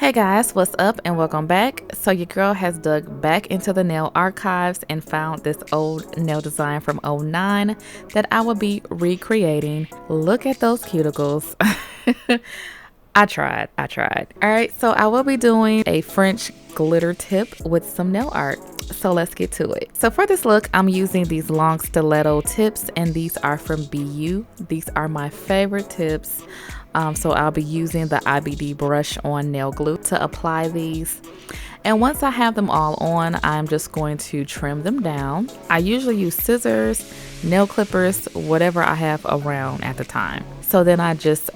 Hey guys, what's up and welcome back. So your girl has dug back into the nail archives and found this old nail design from '09 that I will be recreating. Look at those cuticles. I tried. All right, so I will be doing a French glitter tip with some nail art. So let's get to it. So for this look, I'm using these long stiletto tips and these are from BU. These are my favorite tips. So I'll be using the IBD brush on nail glue to apply these. And once I have them all on, I'm just going to trim them down. I usually use scissors, nail clippers, whatever I have around at the time. So then I just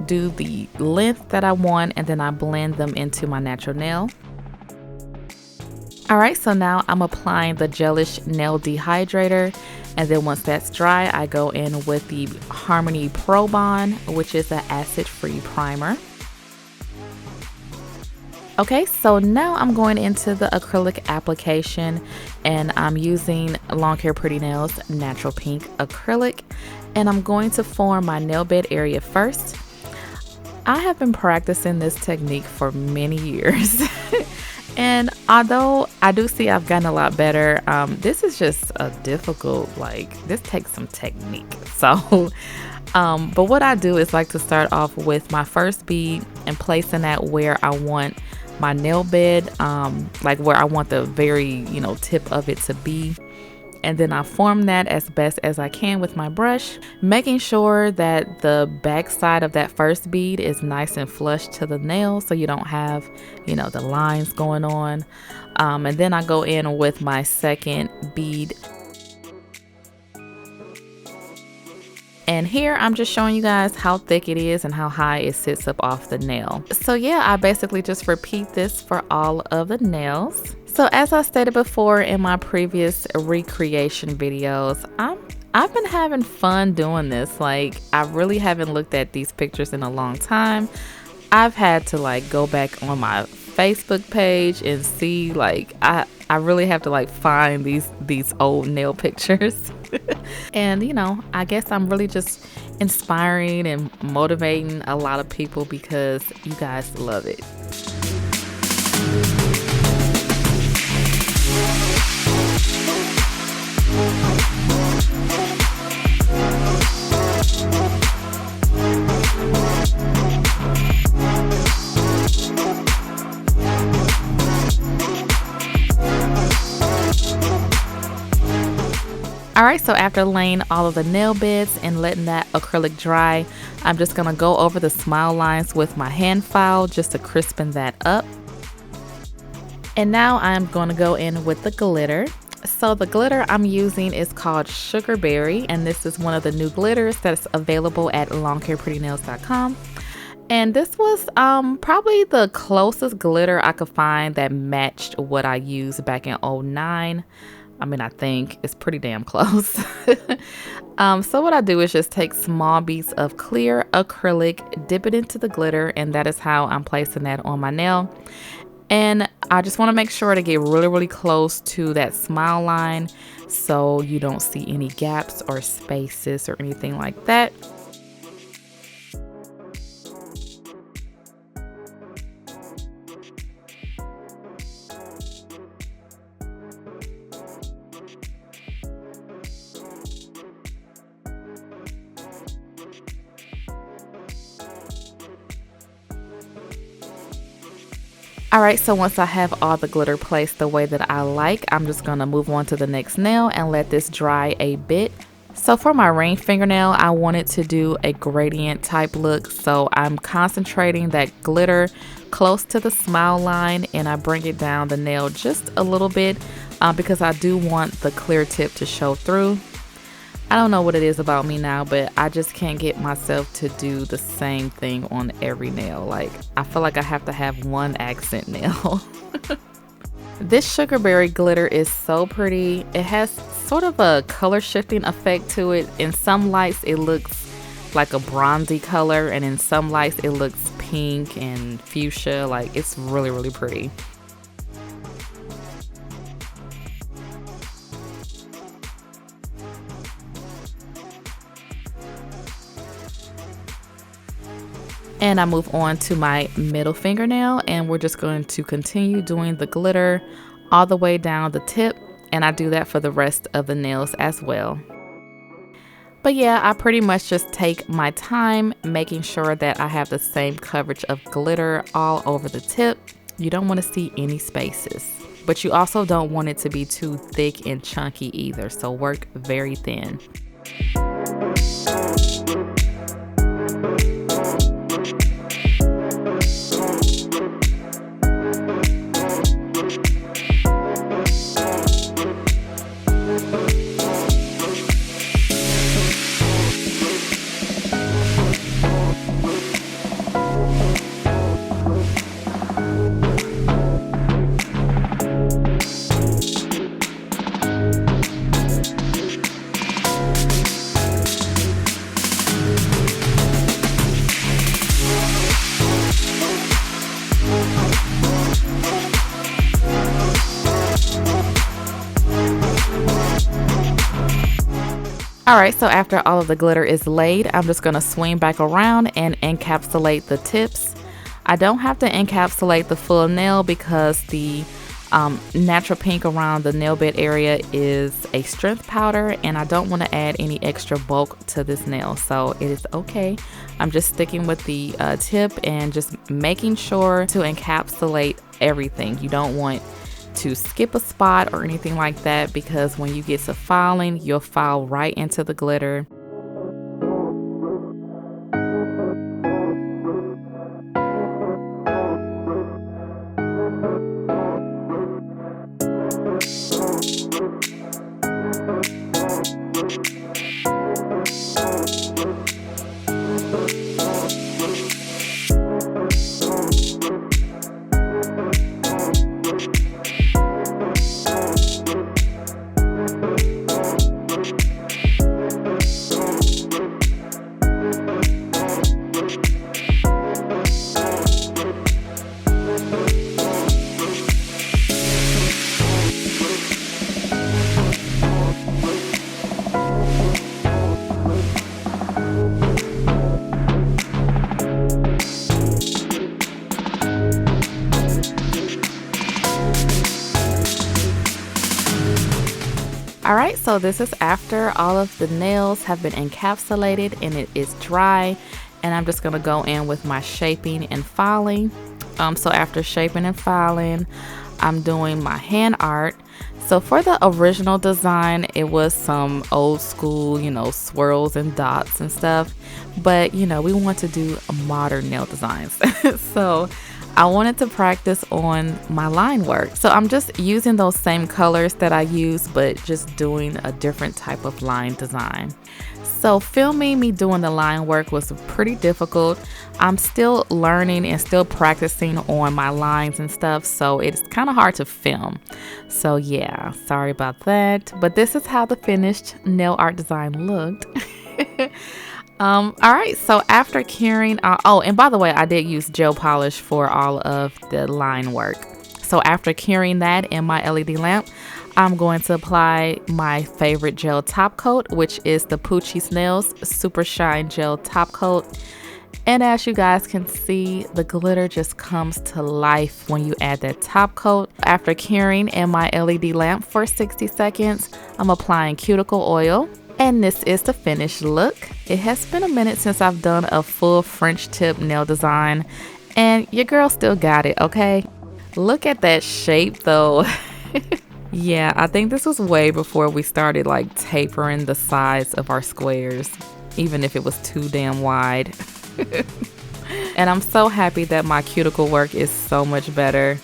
do the length that I want and then I blend them into my natural nail. All right, so now I'm applying the gelish nail dehydrator. And then once that's dry, I go in with the Harmony Pro Bond, which is an acid-free primer. Okay, so now I'm going into the acrylic application and I'm using Long Hair Pretty Nails Natural Pink Acrylic. And I'm going to form my nail bed area first. I have been practicing this technique for many years. And although I do see I've gotten a lot better, this is just a difficult, this takes some technique. So, but what I do is like to start off with my first bead and placing that where I want my nail bed, like where I want the very, tip of it to be. And then I form that as best as I can with my brush, making sure that the back side of that first bead is nice and flush to the nail so you don't have, the lines going on. And then I go in with my second bead. And here I'm just showing you guys how thick it is and how high it sits up off the nail. So yeah, I basically just repeat this for all of the nails. So as I stated before in my previous recreation videos, I've been having fun doing this. I really haven't looked at these pictures in a long time. I've had to go back on my Facebook page and see I really have to find these old nail pictures. And I guess I'm really just inspiring and motivating a lot of people because you guys love it. Alright, so after laying all of the nail beds and letting that acrylic dry, I'm just going to go over the smile lines with my hand file just to crispen that up. And now I'm going to go in with the glitter. So the glitter I'm using is called Sugar Berry, and this is one of the new glitters that's available at longhairprettynails.com. And this was probably the closest glitter I could find that matched what I used back in '09. I think it's pretty damn close. So what I do is just take small beads of clear acrylic, dip it into the glitter, and that is how I'm placing that on my nail. And I just want to make sure to get really, really close to that smile line so you don't see any gaps or spaces or anything like that. Alright, so once I have all the glitter placed the way that I like, I'm just going to move on to the next nail and let this dry a bit. So for my ring fingernail, I wanted to do a gradient type look, so I'm concentrating that glitter close to the smile line and I bring it down the nail just a little bit because I do want the clear tip to show through. I don't know what it is about me now, but I just can't get myself to do the same thing on every nail. I feel like I have to have one accent nail. This Sugar Berry glitter is so pretty. It has sort of a color shifting effect to it. In some lights, it looks like a bronzy color, and in some lights, it looks pink and fuchsia. It's really, really pretty. And I move on to my middle fingernail, and we're just going to continue doing the glitter all the way down the tip, and I do that for the rest of the nails as well. But yeah, I pretty much just take my time making sure that I have the same coverage of glitter all over the tip. You don't want to see any spaces, but you also don't want it to be too thick and chunky either, so work very thin. Alright, so after all of the glitter is laid, I'm just going to swing back around and encapsulate the tips. I don't have to encapsulate the full nail because the natural pink around the nail bed area is a strength powder, and I don't want to add any extra bulk to this nail, so it is okay. I'm just sticking with the tip and just making sure to encapsulate everything. You don't want to skip a spot or anything like that, because when you get to filing, you'll file right into the glitter. Alright, so this is after all of the nails have been encapsulated and it is dry, and I'm just going to go in with my shaping and filing. So after shaping and filing, I'm doing my hand art. So for the original design, it was some old school, swirls and dots and stuff, but we want to do modern nail designs. So I wanted to practice on my line work. So I'm just using those same colors that I use, but just doing a different type of line design. So filming me doing the line work was pretty difficult. I'm still learning and still practicing on my lines and stuff, so it's kind of hard to film. So yeah, sorry about that. But this is how the finished nail art design looked. All right, so after curing, oh, and by the way, I did use gel polish for all of the line work. So after curing that in my LED lamp, I'm going to apply my favorite gel top coat, which is the Poochie's Nails Super Shine Gel Top Coat. And as you guys can see, the glitter just comes to life when you add that top coat. After curing in my LED lamp for 60 seconds, I'm applying cuticle oil. And this is the finished look. It has been a minute since I've done a full French tip nail design, and your girl still got it, okay? Look at that shape though. Yeah, I think this was way before we started like tapering the sides of our squares, even if it was too damn wide. And I'm so happy that my cuticle work is so much better,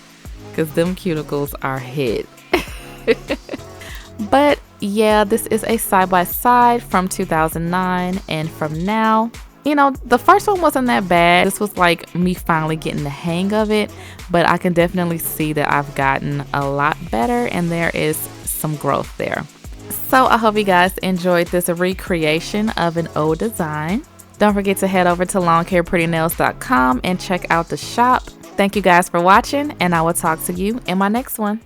because them cuticles are hit. But yeah, this is a side-by-side from 2009 and from now. The first one wasn't that bad. This was like me finally getting the hang of it, but I can definitely see that I've gotten a lot better and there is some growth there. So I hope you guys enjoyed this recreation of an old design. Don't forget to head over to longhairprettynails.com and check out the shop. Thank you guys for watching, and I will talk to you in my next one.